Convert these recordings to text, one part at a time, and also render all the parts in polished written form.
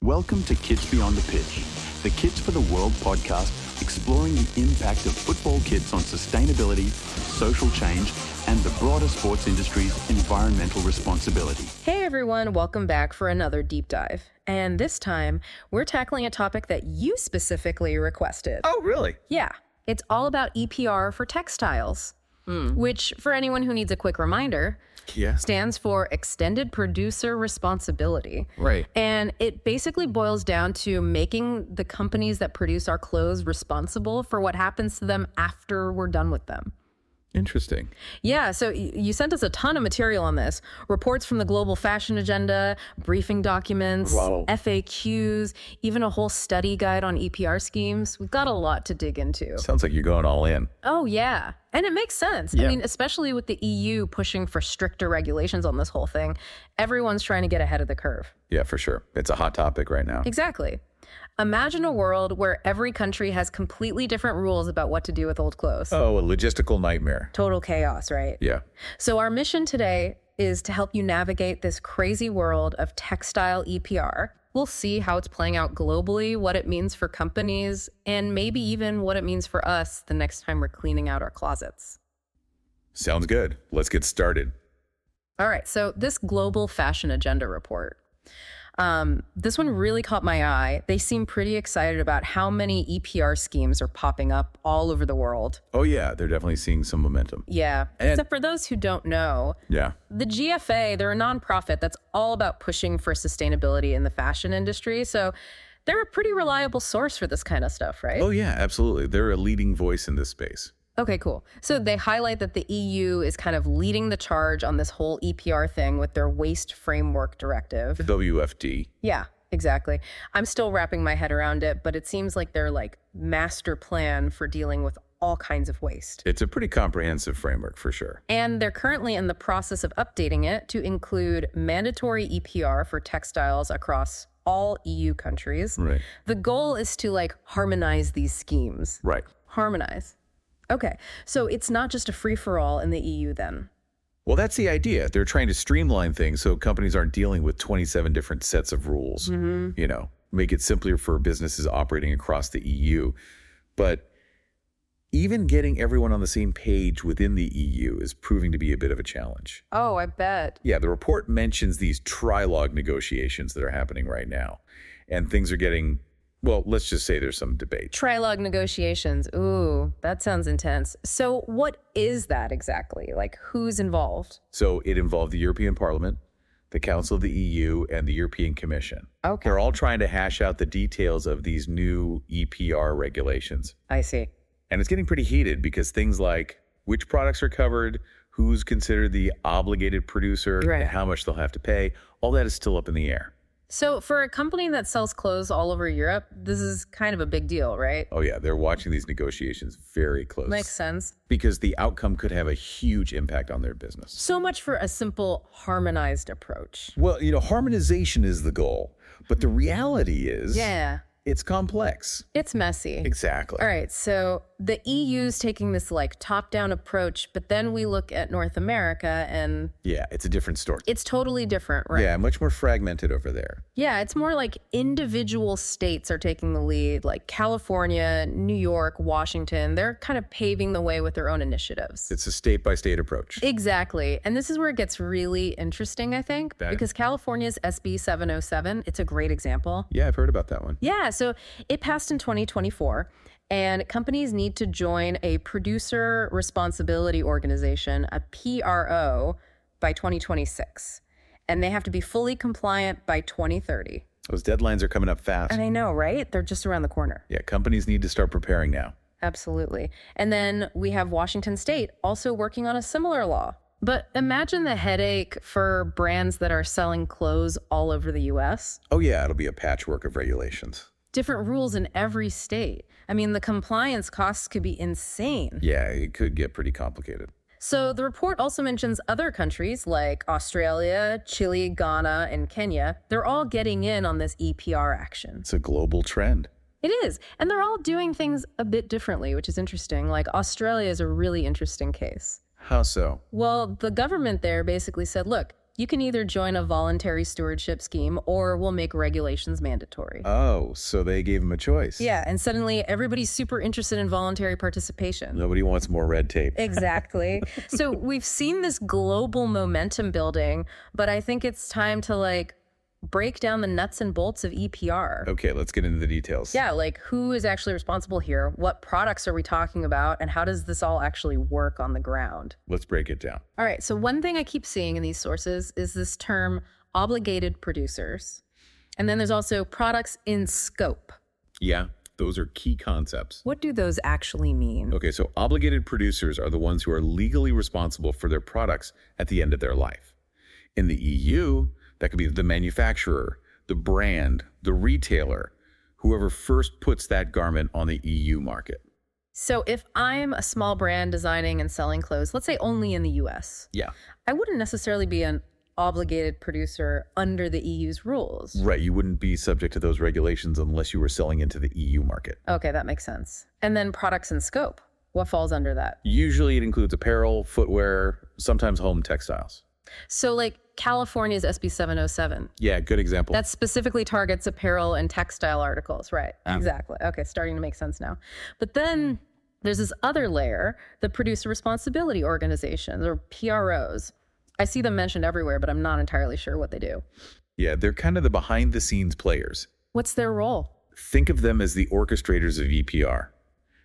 Welcome to Kids Beyond the Pitch, the Kids for the World podcast exploring the impact of football kits on sustainability, social change, and the broader sports industry's environmental responsibility. Hey everyone, welcome back for another deep dive. And this time, we're tackling a topic that you specifically requested. Oh, really? Yeah, it's all about EPR for textiles, which, for anyone who needs a quick reminder, stands for Extended Producer Responsibility. Right. And it basically boils down to making the companies that produce our clothes responsible for what happens to them after we're done with them. Interesting. Yeah, so you sent us a ton of material on this. Reports from the Global Fashion Agenda, briefing documents, FAQs, even a whole study guide on EPR schemes. We've got a lot to dig into. Sounds like you're going all in. Oh, yeah. And it makes sense. Yeah. I mean, especially with the EU pushing for stricter regulations on this whole thing, everyone's trying to get ahead of the curve. Yeah, for sure. It's a hot topic right now. Exactly. Imagine a world where every country has completely different rules about what to do with old clothes. Oh, a logistical nightmare. Total chaos, right? Yeah. So our mission today is to help you navigate this crazy world of textile EPR. We'll see how it's playing out globally, what it means for companies, and maybe even what it means for us the next time we're cleaning out our closets. Sounds good. Let's get started. All right, so this Global Fashion Agenda report. This one really caught my eye. They seem pretty excited about how many EPR schemes are popping up all over the world. Oh, yeah. They're definitely seeing some momentum. Yeah. And except for those who don't know, yeah, the GFA, they're a nonprofit that's all about pushing for sustainability in the fashion industry. So they're a pretty reliable source for this kind of stuff, right? Oh, yeah, absolutely. They're a leading voice in this space. Okay, cool. So they highlight that the EU is kind of leading the charge on this whole EPR thing with their Waste Framework Directive. WFD. Yeah, exactly. I'm still wrapping my head around it, but it seems like their master plan for dealing with all kinds of waste. It's a pretty comprehensive framework for sure. And they're currently in the process of updating it to include mandatory EPR for textiles across all EU countries. Right. The goal is to harmonize these schemes. Right. Harmonize. Okay, so it's not just a free-for-all in the EU then. Well, that's the idea. They're trying to streamline things so companies aren't dealing with 27 different sets of rules. Make it simpler for businesses operating across the EU. But even getting everyone on the same page within the EU is proving to be a bit of a challenge. Oh, I bet. Yeah, the report mentions these trilogue negotiations that are happening right now. And things are getting, well, let's just say there's some debate. Trilogue negotiations. Ooh, that sounds intense. So what is that exactly? Who's involved? So it involved the European Parliament, the Council of the EU, and the European Commission. Okay. They're all trying to hash out the details of these new EPR regulations. I see. And it's getting pretty heated because things like which products are covered, who's considered the obligated producer, right, and how much they'll have to pay, all that is still up in the air. So for a company that sells clothes all over Europe, this is kind of a big deal, right? Oh, yeah. They're watching these negotiations very close. Makes sense. Because the outcome could have a huge impact on their business. So much for a simple harmonized approach. Well, harmonization is the goal. But the reality is, it's complex. It's messy. Exactly. All right. So the EU's taking this top-down approach, but then we look at North America and yeah, it's a different story. It's totally different, right? Yeah, much more fragmented over there. Yeah, it's more like individual states are taking the lead, like California, New York, Washington. They're kind of paving the way with their own initiatives. It's a state-by-state approach. Exactly. And this is where it gets really interesting, I think, because California's SB 707, it's a great example. Yeah, I've heard about that one. Yeah, so it passed in 2024. And companies need to join a producer responsibility organization, a PRO, by 2026. And they have to be fully compliant by 2030. Those deadlines are coming up fast. And I know, right? They're just around the corner. Yeah, companies need to start preparing now. Absolutely. And then we have Washington State also working on a similar law. But imagine the headache for brands that are selling clothes all over the U.S. Oh, yeah, it'll be a patchwork of regulations. Different rules in every state. I mean, the compliance costs could be insane. Yeah, it could get pretty complicated. So the report also mentions other countries like Australia, Chile, Ghana, and Kenya. They're all getting in on this EPR action. It's a global trend. It is. And they're all doing things a bit differently, which is interesting. Australia is a really interesting case. How so? Well, the government there basically said, look, You can either join a voluntary stewardship scheme or we'll make regulations mandatory. Oh, so they gave him a choice. Yeah, and suddenly everybody's super interested in voluntary participation. Nobody wants more red tape. Exactly. So we've seen this global momentum building, but I think it's time to break down the nuts and bolts of EPR. Okay, let's get into the details. Yeah, who is actually responsible here? What products are we talking about? And how does this all actually work on the ground? Let's break it down. All right, so one thing I keep seeing in these sources is this term obligated producers. And then there's also products in scope. Yeah, those are key concepts. What do those actually mean? Okay, so obligated producers are the ones who are legally responsible for their products at the end of their life. In the EU, that could be the manufacturer, the brand, the retailer, whoever first puts that garment on the EU market. So if I'm a small brand designing and selling clothes, let's say only in the US, Yeah. I wouldn't necessarily be an obligated producer under the EU's rules. Right, you wouldn't be subject to those regulations unless you were selling into the EU market. Okay, that makes sense. And then products in scope. What falls under that? Usually it includes apparel, footwear, sometimes home textiles. So California's SB 707. Yeah, good example. That specifically targets apparel and textile articles, right? Exactly. Okay, starting to make sense now. But then there's this other layer, the producer responsibility organizations, or PROs. I see them mentioned everywhere, but I'm not entirely sure what they do. Yeah, they're kind of the behind-the-scenes players. What's their role? Think of them as the orchestrators of EPR.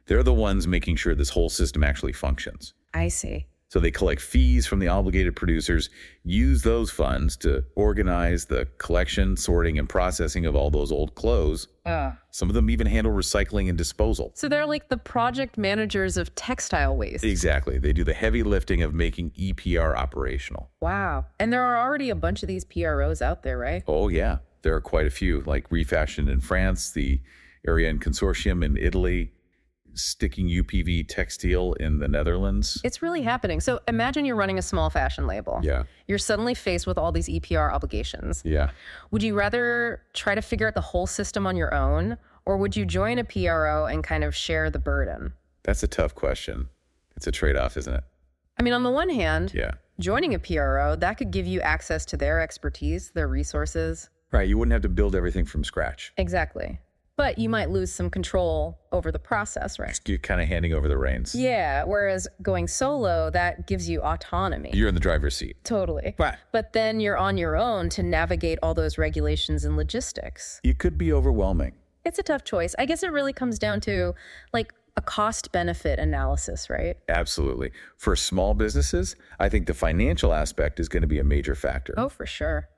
They're the ones making sure this whole system actually functions. I see. So they collect fees from the obligated producers, use those funds to organize the collection, sorting, and processing of all those old clothes. Some of them even handle recycling and disposal. So they're like the project managers of textile waste. Exactly. They do the heavy lifting of making EPR operational. Wow. And there are already a bunch of these PROs out there, right? Oh, yeah. There are quite a few, like Refashion in France, the Ariane Consortium in Italy, Sticking UPV Textile in the Netherlands. It's really happening. So imagine you're running a small fashion label. Yeah. You're suddenly faced with all these EPR obligations. Yeah. Would you rather try to figure out the whole system on your own, or would you join a PRO and kind of share the burden? That's a tough question. It's a trade-off, isn't it? I mean, on the one hand, Yeah. joining a PRO, that could give you access to their expertise, their resources. Right. You wouldn't have to build everything from scratch. Exactly. But you might lose some control over the process, right? You're kind of handing over the reins. Yeah, whereas going solo, that gives you autonomy. You're in the driver's seat. Totally. Right. But then you're on your own to navigate all those regulations and logistics. It could be overwhelming. It's a tough choice. I guess it really comes down to a cost-benefit analysis, right? Absolutely. For small businesses, I think the financial aspect is going to be a major factor. Oh, for sure.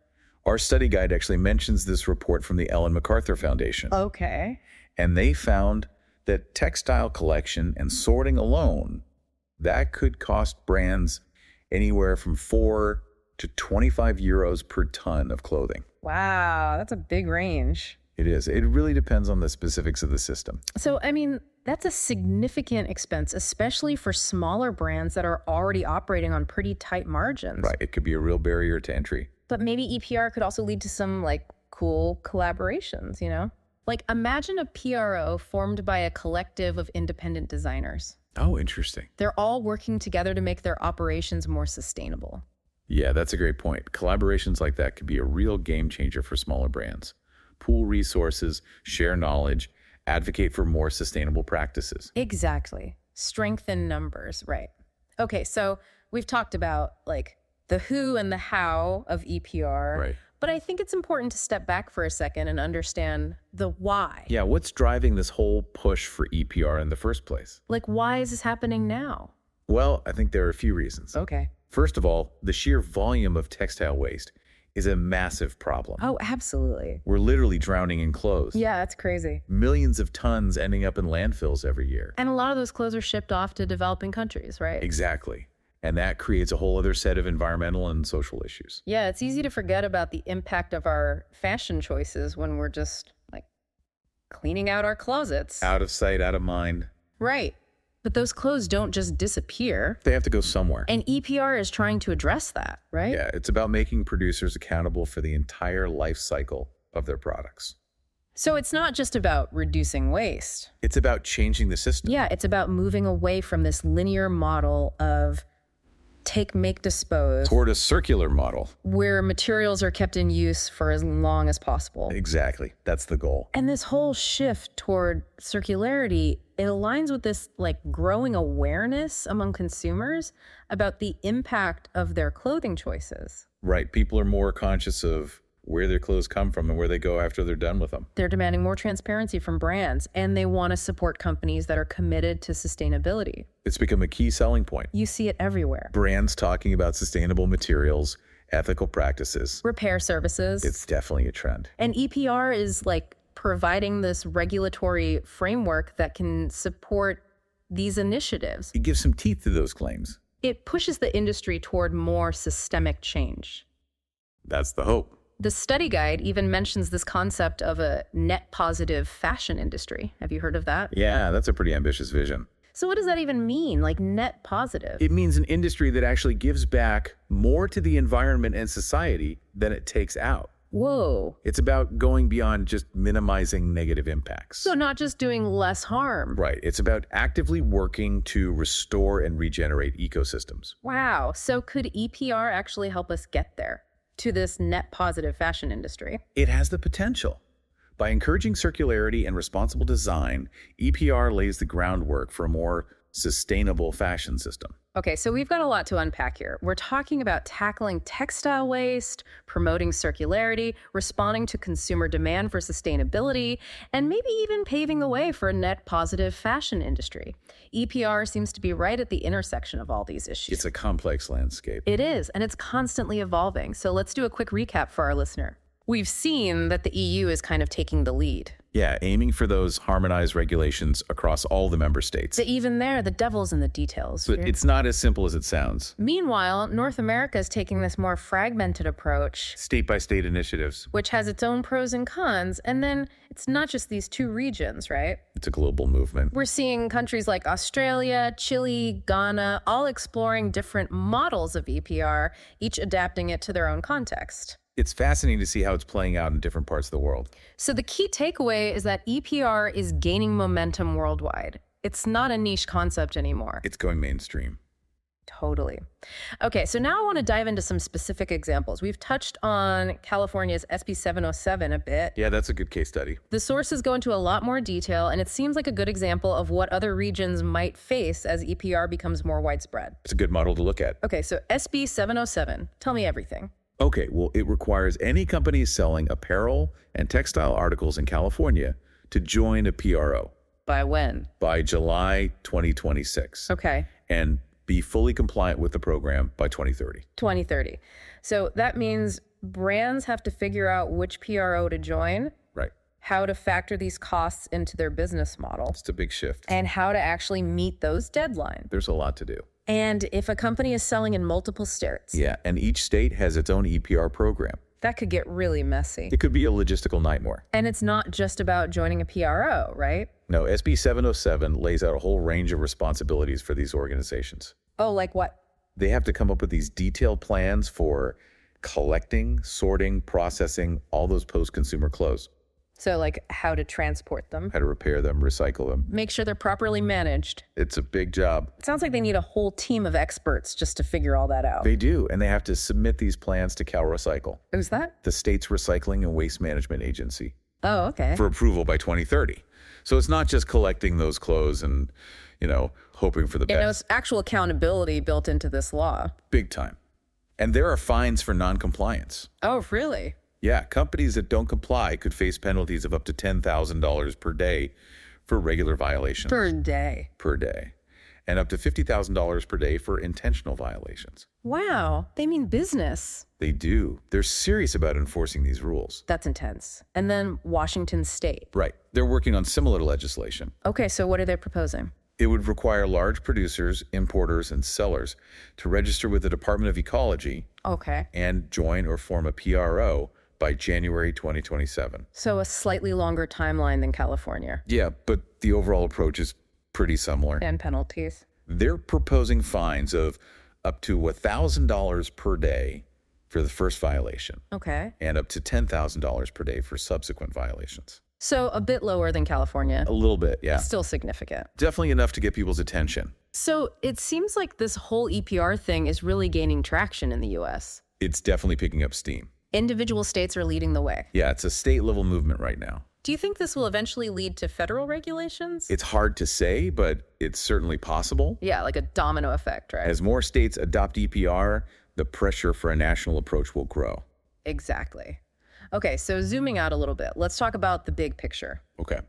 Our study guide actually mentions this report from the Ellen MacArthur Foundation. Okay. And they found that textile collection and sorting alone, that could cost brands anywhere from 4 to 25 euros per ton of clothing. Wow, that's a big range. It is. It really depends on the specifics of the system. So, I mean, that's a significant expense, especially for smaller brands that are already operating on pretty tight margins. Right. It could be a real barrier to entry. But maybe EPR could also lead to some cool collaborations, you know? Imagine a PRO formed by a collective of independent designers. Oh, interesting. They're all working together to make their operations more sustainable. Yeah, that's a great point. Collaborations like that could be a real game changer for smaller brands. Pool resources, share knowledge, advocate for more sustainable practices. Exactly. Strengthen numbers, right. Okay, so we've talked about the who and the how of EPR. Right. But I think it's important to step back for a second and understand the why. Yeah, what's driving this whole push for EPR in the first place? Why is this happening now? Well, I think there are a few reasons. Okay. First of all, the sheer volume of textile waste is a massive problem. Oh, absolutely. We're literally drowning in clothes. Yeah, that's crazy. Millions of tons ending up in landfills every year. And a lot of those clothes are shipped off to developing countries, right? Exactly. And that creates a whole other set of environmental and social issues. Yeah, it's easy to forget about the impact of our fashion choices when we're just cleaning out our closets. Out of sight, out of mind. Right. But those clothes don't just disappear. They have to go somewhere. And EPR is trying to address that, right? Yeah, it's about making producers accountable for the entire life cycle of their products. So it's not just about reducing waste. It's about changing the system. Yeah, it's about moving away from this linear model of take, make, dispose, toward a circular model. where materials are kept in use for as long as possible. Exactly. That's the goal. And this whole shift toward circularity, it aligns with this like growing awareness among consumers about the impact of their clothing choices. Right. People are more conscious of where their clothes come from and where they go after they're done with them. They're demanding more transparency from brands, and they want to support companies that are committed to sustainability. It's become a key selling point. You see it everywhere. Brands talking about sustainable materials, ethical practices. Repair services. It's definitely a trend. And EPR is like providing this regulatory framework that can support these initiatives. It gives some teeth to those claims. It pushes the industry toward more systemic change. That's the hope. The study guide even mentions this concept of a net positive fashion industry. Have you heard of that? Yeah, that's a pretty ambitious vision. So what does that even mean, like net positive? It means an industry that actually gives back more to the environment and society than it takes out. Whoa. It's about going beyond just minimizing negative impacts. So not just doing less harm. Right. It's about actively working to restore and regenerate ecosystems. Wow. So could EPR actually help us get there, to this net positive fashion industry? It has the potential. By encouraging circularity and responsible design, EPR lays the groundwork for a more sustainable fashion system. Okay, so we've got a lot to unpack here. We're talking about tackling textile waste, promoting circularity, responding to consumer demand for sustainability, and maybe even paving the way for a net positive fashion industry. EPR seems to be right at the intersection of all these issues. It's a complex landscape. It is, and it's constantly evolving. So let's do a quick recap for our listener. We've seen that the EU is kind of taking the lead. Yeah, aiming for those harmonized regulations across all the member states. But even there, the devil's in the details. But it's not as simple as it sounds. Meanwhile, North America is taking this more fragmented approach, State-by-state initiatives. which has its own pros and cons. And then it's not just these two regions, right? It's a global movement. We're seeing countries like Australia, Chile, Ghana, all exploring different models of EPR, each adapting it to their own context. It's fascinating to see how it's playing out in different parts of the world. So the key takeaway is that EPR is gaining momentum worldwide. It's not a niche concept anymore. It's going mainstream. Totally. Okay, so now I want to dive into some specific examples. We've touched on California's SB 707 a bit. Yeah, that's a good case study. The sources go into a lot more detail, and it seems like a good example of what other regions might face as EPR becomes more widespread. It's a good model to look at. Okay, so SB 707, tell me everything. Okay, well, it requires any company selling apparel and textile articles in California to join a PRO By when? by July 2026 Okay, and be fully compliant with the program by 2030. 2030. So that means brands have to figure out which PRO to join, Right. how to factor these costs into their business model, It's a big shift. and how to actually meet those deadlines. There's a lot to do. And if a company is selling in multiple states, Yeah, and each state has its own EPR program. that could get really messy. It could be a logistical nightmare. And it's not just about joining a PRO, right? No, SB 707 lays out a whole range of responsibilities for these organizations. Oh, like what? They have to come up with these detailed plans for collecting, sorting, processing all those post-consumer clothes, So like how to transport them, how to repair them, recycle them. make sure they're properly managed. It's a big job. It sounds like they need a whole team of experts just to figure all that out. They do, and they have to submit these plans to CalRecycle, Who's that? the state's recycling and waste management agency, Oh, okay. for approval by 2030. So it's not just collecting those clothes and, hoping for the Yeah, no, best. it's actual accountability built into this law. Big time. And there are fines for noncompliance. Oh, really? Yeah, companies that don't comply could face penalties of up to $10,000 per day for regular violations. Per day. Per day. And up to $50,000 per day for intentional violations. Wow, they mean business. They do. They're serious about enforcing these rules. That's intense. And then Washington State. Right. They're working on similar legislation. Okay, so what are they proposing? It would require large producers, importers, and sellers to register with the Department of Ecology Okay. and join or form a PRO by January 2027. So a slightly longer timeline than California. Yeah, but the overall approach is pretty similar. And penalties. They're proposing fines of up to $1,000 per day for the first violation Okay. and up to $10,000 per day for subsequent violations. So a bit lower than California. A little bit, yeah. Still significant. Definitely enough to get people's attention. So it seems like this whole EPR thing is really gaining traction in the US. It's definitely picking up steam. Individual states are leading the way. Yeah, it's a state-level movement right now. Do you think this will eventually lead to federal regulations? It's hard to say, but it's certainly possible. Yeah, like a domino effect, right? As more states adopt EPR, the pressure for a national approach will grow. Exactly. Okay, so zooming out a little bit, let's talk about the big picture. Okay.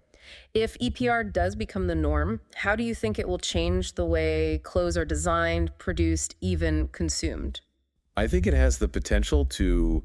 If EPR does become the norm, how do you think it will change the way clothes are designed, produced, even consumed? I think it has the potential to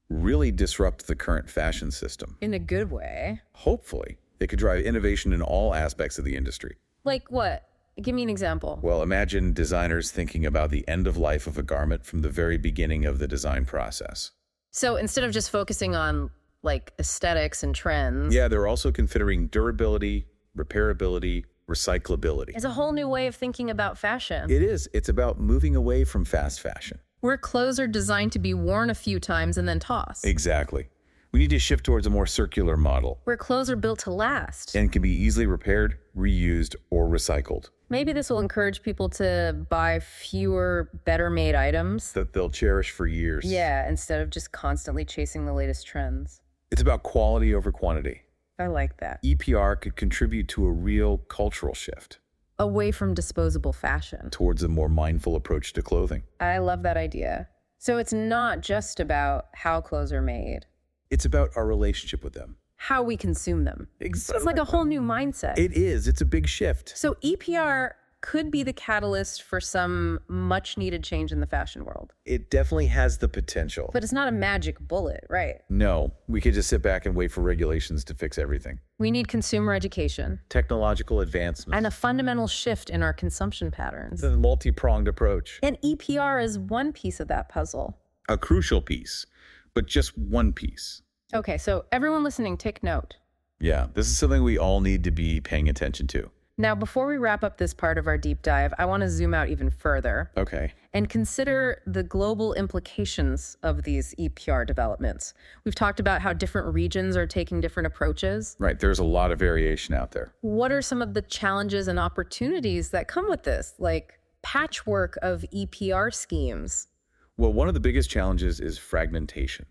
really disrupt the current fashion system. In a good way. Hopefully, it could drive innovation in all aspects of the industry. Like what? Give me an example. Well, imagine designers thinking about the end of life of a garment from the very beginning of the design process. So instead of just focusing on like aesthetics and trends. Yeah, they're also considering durability, repairability, recyclability. It's a whole new way of thinking about fashion. It is. It's about moving away from fast fashion. Where clothes are designed to be worn a few times and then tossed. Exactly. We need to shift towards a more circular model. Where clothes are built to last. And can be easily repaired, reused, or recycled. Maybe this will encourage people to buy fewer, better-made items. That they'll cherish for years. Yeah, instead of just constantly chasing the latest trends. It's about quality over quantity. I like that. EPR could contribute to a real cultural shift. Away from disposable fashion. Towards a more mindful approach to clothing. I love that idea. So it's not just about how clothes are made. It's about our relationship with them. How we consume them. Exactly. It's like a whole new mindset. It is. It's a big shift. So EPR could be the catalyst for some much needed change in the fashion world. It definitely has the potential. But it's not a magic bullet, right? No, we could just sit back and wait for regulations to fix everything. We need consumer education. Technological advancements. And a fundamental shift in our consumption patterns. It's a multi-pronged approach. And EPR is one piece of that puzzle. A crucial piece, but just one piece. Okay, so everyone listening, take note. Yeah, this is something we all need to be paying attention to. Now, before we wrap up this part of our deep dive, I want to zoom out even further. Okay. And consider the global implications of these EPR developments. We've talked about how different regions are taking different approaches. Right, there's a lot of variation out there. What are some of the challenges and opportunities that come with this, like patchwork of EPR schemes? Well, one of the biggest challenges is fragmentation.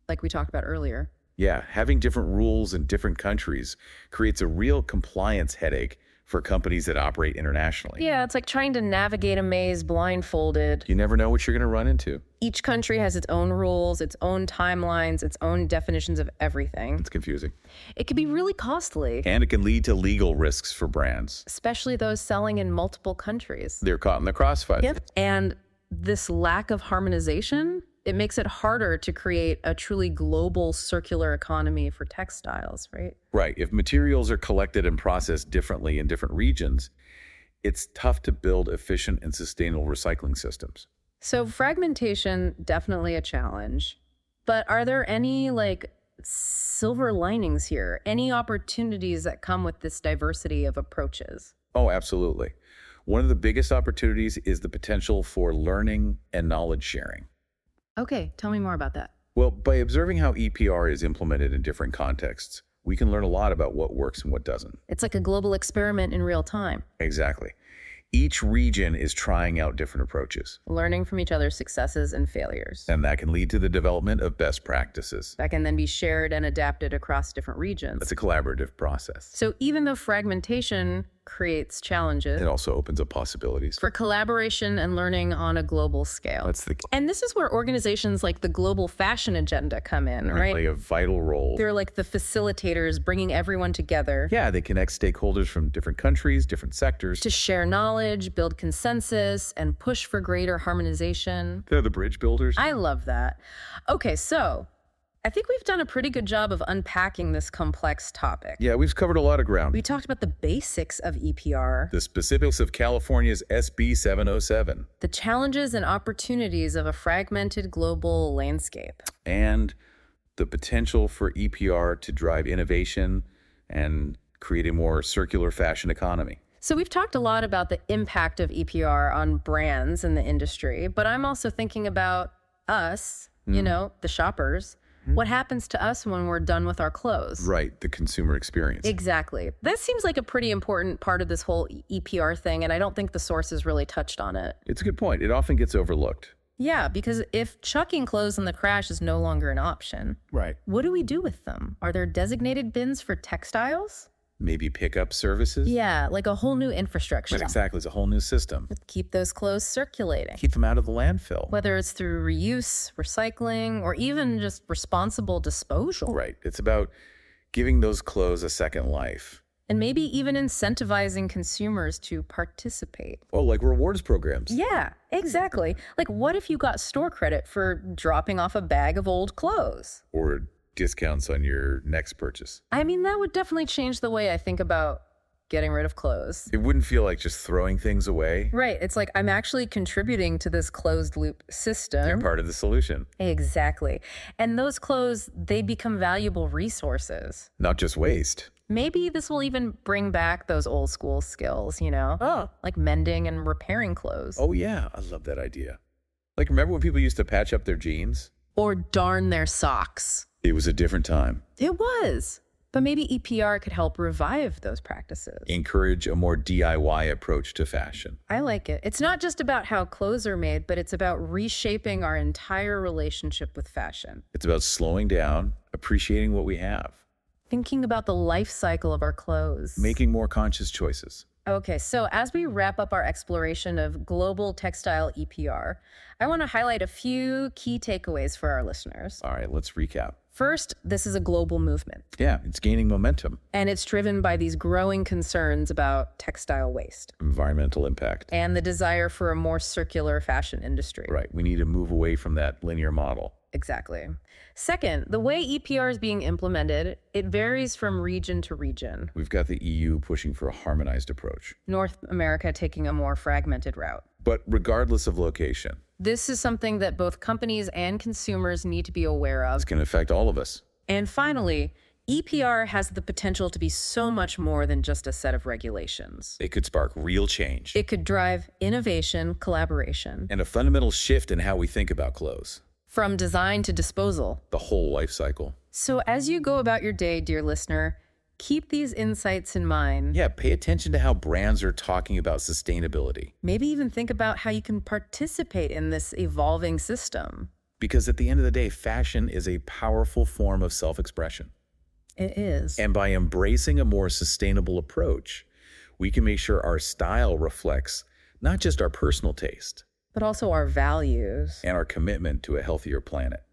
Like we talked about earlier. Yeah, having different rules in different countries creates a real compliance headache for companies that operate internationally. Yeah, it's like trying to navigate a maze blindfolded. You never know what you're going to run into. Each country has its own rules, its own timelines, its own definitions of everything. It's confusing. It can be really costly. And it can lead to legal risks for brands. Especially those selling in multiple countries. They're caught in the crossfire. Yep. And this lack of harmonization, it makes it harder to create a truly global circular economy for textiles, right? Right. If materials are collected and processed differently in different regions, it's tough to build efficient and sustainable recycling systems. So fragmentation, definitely a challenge. But are there any silver linings here? Any opportunities that come with this diversity of approaches? Oh, absolutely. One of the biggest opportunities is the potential for learning and knowledge sharing. Okay, tell me more about that. Well, by observing how EPR is implemented in different contexts, we can learn a lot about what works and what doesn't. It's like a global experiment in real time. Exactly. Each region is trying out different approaches. Learning from each other's successes and failures. And that can lead to the development of best practices. That can then be shared and adapted across different regions. It's a collaborative process. So even though fragmentation creates challenges, it also opens up possibilities for collaboration and learning on a global scale. And this is where organizations like the Global Fashion Agenda come in, right? Play a vital role. They're like the facilitators bringing everyone together. Yeah, they connect stakeholders from different countries, different sectors. To share knowledge, build consensus, and push for greater harmonization. They're the bridge builders. I love that. Okay, so I think we've done a pretty good job of unpacking this complex topic. Yeah, we've covered a lot of ground. We talked about the basics of EPR. The specifics of California's SB 707. The challenges and opportunities of a fragmented global landscape. And the potential for EPR to drive innovation and create a more circular fashion economy. So we've talked a lot about the impact of EPR on brands in the industry, but I'm also thinking about us, the shoppers. What happens to us when we're done with our clothes? Right, the consumer experience. Exactly. That seems like a pretty important part of this whole EPR thing, and I don't think the sources really touched on it. It's a good point. It often gets overlooked. Yeah, because if chucking clothes in the trash is no longer an option, Right. what do we do with them? Are there designated bins for textiles? Maybe pickup services? Yeah, like a whole new infrastructure. But exactly, it's a whole new system. Keep those clothes circulating. Keep them out of the landfill. Whether it's through reuse, recycling, or even just responsible disposal. Right. It's about giving those clothes a second life. And maybe even incentivizing consumers to participate. Oh, like rewards programs. Yeah, exactly. Like, what if you got store credit for dropping off a bag of old clothes? Or discounts on your next purchase. I mean, that would definitely change the way I think about getting rid of clothes. It wouldn't feel like just throwing things away. Right. It's like I'm actually contributing to this closed loop system. You're part of the solution. Exactly. And those clothes, they become valuable resources. Not just waste. Maybe this will even bring back those old school skills, like mending and repairing clothes. Oh, yeah. I love that idea. Like, remember when people used to patch up their jeans? Or darn their socks. It was a different time. It was. But maybe EPR could help revive those practices. Encourage a more DIY approach to fashion. I like it. It's not just about how clothes are made, but it's about reshaping our entire relationship with fashion. It's about slowing down, appreciating what we have. Thinking about the life cycle of our clothes. Making more conscious choices. Okay, so as we wrap up our exploration of global textile EPR, I want to highlight a few key takeaways for our listeners. All right, let's recap. First, this is a global movement. Yeah, it's gaining momentum. And it's driven by these growing concerns about textile waste. Environmental impact. And the desire for a more circular fashion industry. Right, we need to move away from that linear model. Exactly. Second, the way EPR is being implemented, it varies from region to region. We've got the EU pushing for a harmonized approach. North America taking a more fragmented route. But regardless of location, this is something that both companies and consumers need to be aware of. it's going to affect all of us. And finally, EPR has the potential to be so much more than just a set of regulations. It could spark real change. It could drive innovation, collaboration. And a fundamental shift in how we think about clothes. From design to disposal. The whole life cycle. So as you go about your day, dear listener, keep these insights in mind. Yeah, pay attention to how brands are talking about sustainability. Maybe even think about how you can participate in this evolving system. Because at the end of the day, fashion is a powerful form of self-expression. It is. And by embracing a more sustainable approach, we can make sure our style reflects not just our personal taste, but also our values. and our commitment to a healthier planet.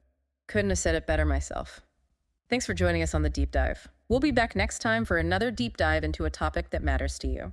Couldn't have said it better myself. Thanks for joining us on The Deep Dive. We'll be back next time for another deep dive into a topic that matters to you.